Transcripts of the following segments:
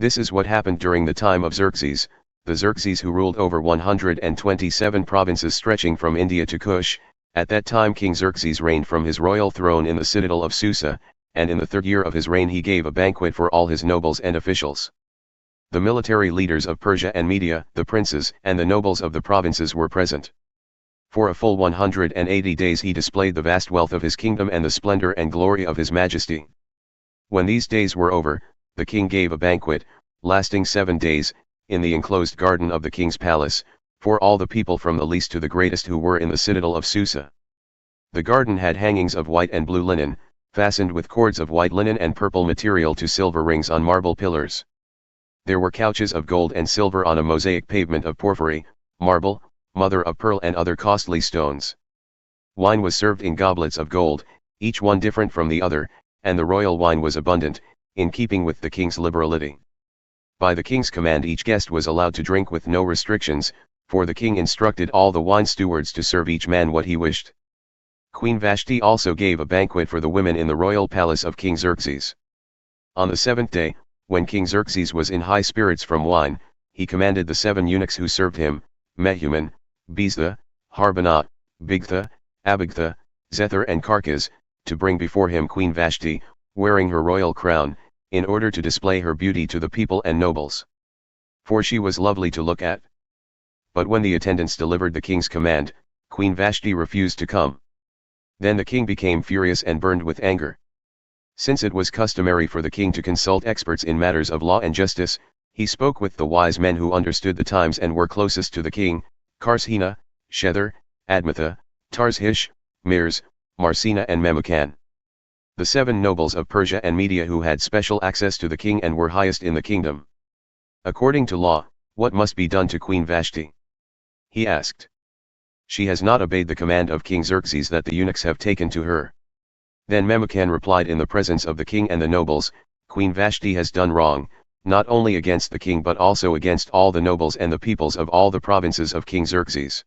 This is what happened during the time of Xerxes, the Xerxes who ruled over 127 provinces stretching from India to Kush. At that time King Xerxes reigned from his royal throne in the citadel of Susa, and in the 3rd year of his reign he gave a banquet for all his nobles and officials. The military leaders of Persia and Media, the princes and the nobles of the provinces were present. For a full 180 days he displayed the vast wealth of his kingdom and the splendor and glory of his majesty. When these days were over, the king gave a banquet, lasting 7 days, in the enclosed garden of the king's palace, for all the people from the least to the greatest who were in the citadel of Susa. The garden had hangings of white and blue linen, fastened with cords of white linen and purple material to silver rings on marble pillars. There were couches of gold and silver on a mosaic pavement of porphyry, marble, mother of pearl and other costly stones. Wine was served in goblets of gold, each one different from the other, and the royal wine was abundant, in keeping with the king's liberality. By the king's command each guest was allowed to drink with no restrictions, for the king instructed all the wine stewards to serve each man what he wished. Queen Vashti also gave a banquet for the women in the royal palace of King Xerxes. On the 7th day, when King Xerxes was in high spirits from wine, he commanded the 7 eunuchs who served him, Mehuman, Biztha, Harbonah, Bigtha, Abagtha, Zethar and Carcas, to bring before him Queen Vashti, wearing her royal crown, in order to display her beauty to the people and nobles. For she was lovely to look at. But when the attendants delivered the king's command, Queen Vashti refused to come. Then the king became furious and burned with anger. Since it was customary for the king to consult experts in matters of law and justice, he spoke with the wise men who understood the times and were closest to the king, Karshena, Shethar, Admatha, Tarshish, Mirs, Marsena and Memucan. The 7 nobles of Persia and Media who had special access to the king and were highest in the kingdom. According to law, what must be done to Queen Vashti? He asked. She has not obeyed the command of King Xerxes that the eunuchs have taken to her. Then Memucan replied in the presence of the king and the nobles, Queen Vashti has done wrong, not only against the king but also against all the nobles and the peoples of all the provinces of King Xerxes.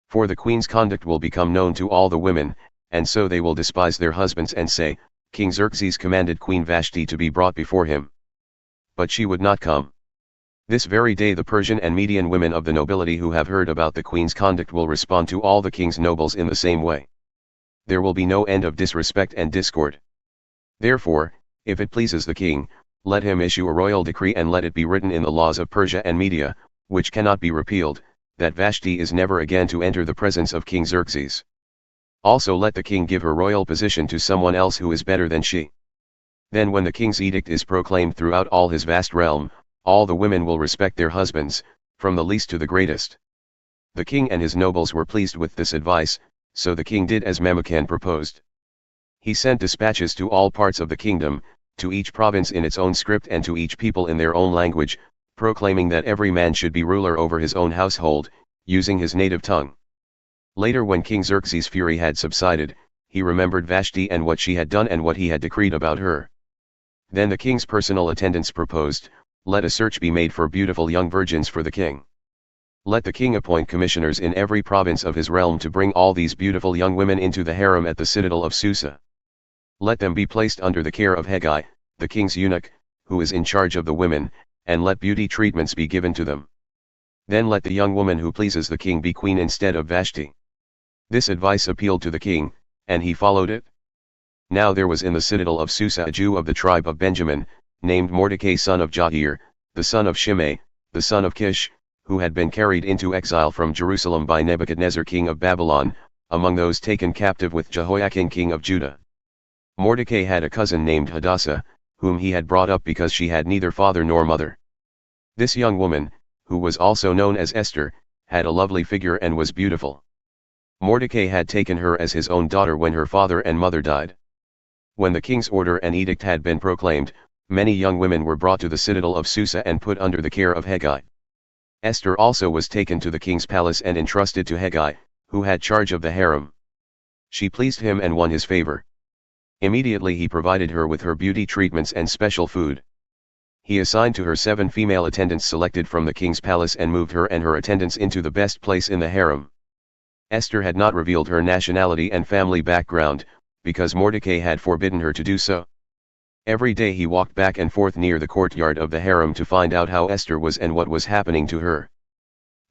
For the queen's conduct will become known to all the women, and so they will despise their husbands and say, King Xerxes commanded Queen Vashti to be brought before him. But she would not come. This very day the Persian and Median women of the nobility who have heard about the queen's conduct will respond to all the king's nobles in the same way. There will be no end of disrespect and discord. Therefore, if it pleases the king, let him issue a royal decree and let it be written in the laws of Persia and Media, which cannot be repealed, that Vashti is never again to enter the presence of King Xerxes. Also let the king give her royal position to someone else who is better than she. Then when the king's edict is proclaimed throughout all his vast realm, all the women will respect their husbands, from the least to the greatest. The king and his nobles were pleased with this advice, so the king did as Memucan proposed. He sent dispatches to all parts of the kingdom, to each province in its own script and to each people in their own language, proclaiming that every man should be ruler over his own household, using his native tongue. Later when King Xerxes' fury had subsided, he remembered Vashti and what she had done and what he had decreed about her. Then the king's personal attendants proposed, let a search be made for beautiful young virgins for the king. Let the king appoint commissioners in every province of his realm to bring all these beautiful young women into the harem at the citadel of Susa. Let them be placed under the care of Hegai, the king's eunuch, who is in charge of the women, and let beauty treatments be given to them. Then let the young woman who pleases the king be queen instead of Vashti. This advice appealed to the king, and he followed it. Now there was in the citadel of Susa a Jew of the tribe of Benjamin, named Mordecai son of Jair, the son of Shimei, the son of Kish, who had been carried into exile from Jerusalem by Nebuchadnezzar king of Babylon, among those taken captive with Jehoiakim king of Judah. Mordecai had a cousin named Hadassah, whom he had brought up because she had neither father nor mother. This young woman, who was also known as Esther, had a lovely figure and was beautiful. Mordecai had taken her as his own daughter when her father and mother died. When the king's order and edict had been proclaimed, many young women were brought to the citadel of Susa and put under the care of Hegai. Esther also was taken to the king's palace and entrusted to Hegai, who had charge of the harem. She pleased him and won his favor. Immediately he provided her with her beauty treatments and special food. He assigned to her 7 female attendants selected from the king's palace and moved her and her attendants into the best place in the harem. Esther had not revealed her nationality and family background, because Mordecai had forbidden her to do so. Every day he walked back and forth near the courtyard of the harem to find out how Esther was and what was happening to her.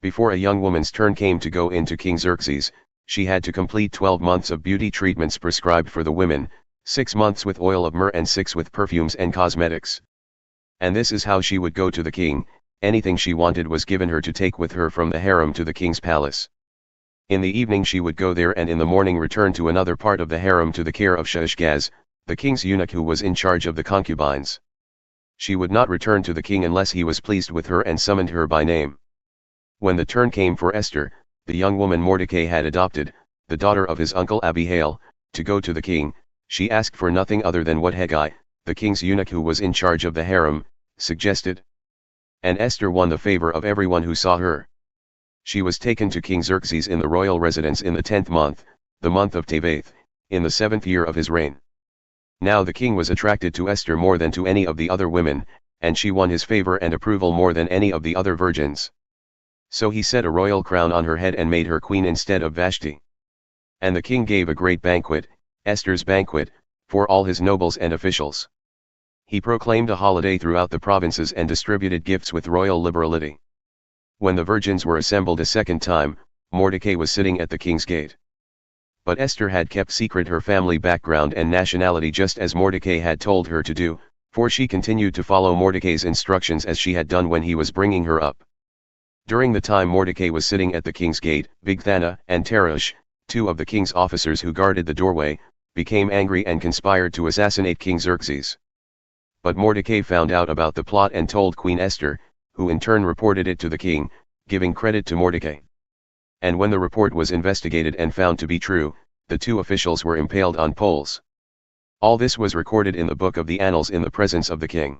Before a young woman's turn came to go into King Xerxes, she had to complete 12 months of beauty treatments prescribed for the women, 6 months with oil of myrrh and 6 with perfumes and cosmetics. And this is how she would go to the king. Anything she wanted was given her to take with her from the harem to the king's palace. In the evening she would go there and in the morning return to another part of the harem to the care of Shashgaz, the king's eunuch who was in charge of the concubines. She would not return to the king unless he was pleased with her and summoned her by name. When the turn came for Esther, the young woman Mordecai had adopted, the daughter of his uncle Abihail, to go to the king, she asked for nothing other than what Hegai, the king's eunuch who was in charge of the harem, suggested. And Esther won the favor of everyone who saw her. She was taken to King Xerxes in the royal residence in the 10th month, the month of Tevath, in the 7th year of his reign. Now the king was attracted to Esther more than to any of the other women, and she won his favor and approval more than any of the other virgins. So he set a royal crown on her head and made her queen instead of Vashti. And the king gave a great banquet, Esther's banquet, for all his nobles and officials. He proclaimed a holiday throughout the provinces and distributed gifts with royal liberality. When the virgins were assembled a second time, Mordecai was sitting at the king's gate. But Esther had kept secret her family background and nationality just as Mordecai had told her to do, for she continued to follow Mordecai's instructions as she had done when he was bringing her up. During the time Mordecai was sitting at the king's gate, Bigthana and Teresh, 2 of the king's officers who guarded the doorway, became angry and conspired to assassinate King Xerxes. But Mordecai found out about the plot and told Queen Esther, who in turn reported it to the king, giving credit to Mordecai. And when the report was investigated and found to be true, the 2 officials were impaled on poles. All this was recorded in the book of the annals in the presence of the king.